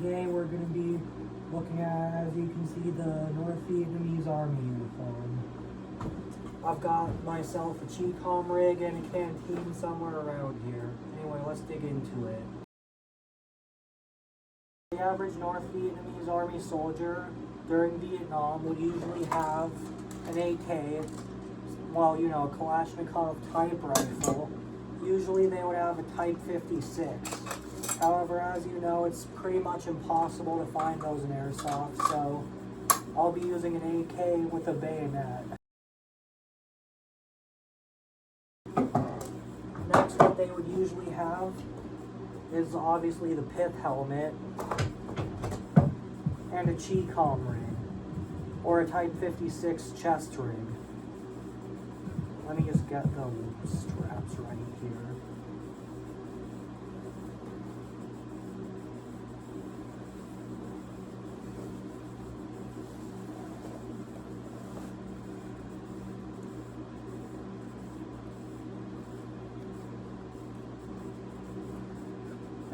Today we're going to be looking at, as you can see, the North Vietnamese Army uniform. I've got myself a Chi-Com rig and a canteen somewhere around here. Anyway, let's dig into it. The average North Vietnamese Army soldier during Vietnam would usually have an AK, well, you know, a Kalashnikov type rifle. Usually they would have a Type 56. However, as you know, it's pretty much impossible to find those in airsoft, so I'll be using an AK with a bayonet. Next, what they would usually have is obviously the pith helmet and a Chi-Com rig, or a Type 56 chest rig. Let me just get the straps right here.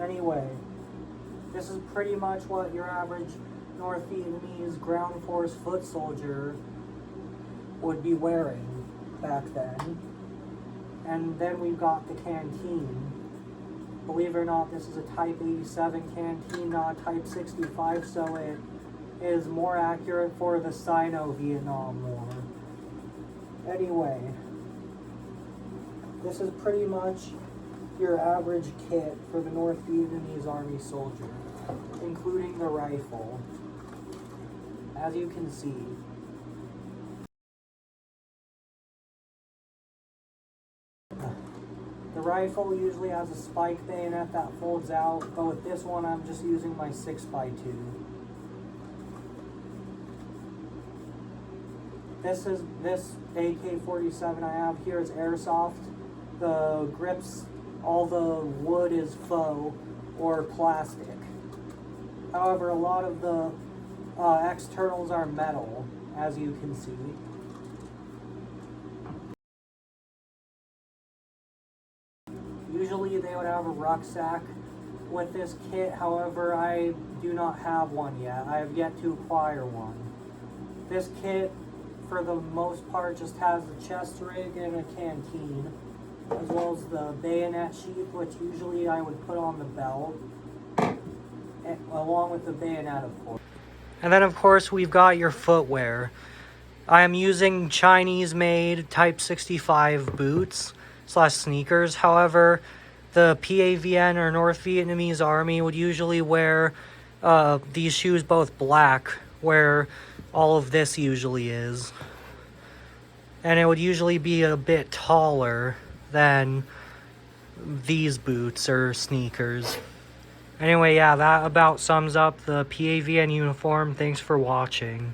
Anyway, this is pretty much what your average North Vietnamese ground force foot soldier would be wearing back then. And then we've got the canteen. Believe it or not, this is a Type 87 canteen, not a Type 65, so it is more accurate for the Sino-Vietnam War. Anyway, this is pretty much your average kit for the North Vietnamese Army soldier, including the rifle. As you can see, the rifle usually has a spike bayonet that folds out, but with this one I'm just using my 6x2. This AK-47 I have here is airsoft. The grips, all the wood is faux or plastic. However, a lot of the externals are metal, as you can see. Usually they would have a rucksack with this kit, however I do not have one yet. I have yet to acquire one. This kit, for the most part, just has the chest rig and a canteen, as well as the bayonet sheath, which usually I would put on the belt, along with the bayonet, of course. And then, of course, we've got your footwear. I am using Chinese-made Type 65 boots / sneakers. However, the PAVN or North Vietnamese Army would usually wear these shoes both black, where all of this usually is. And it would usually be a bit taller than these boots or sneakers. Anyway, yeah, that about sums up the PAVN uniform. Thanks for watching.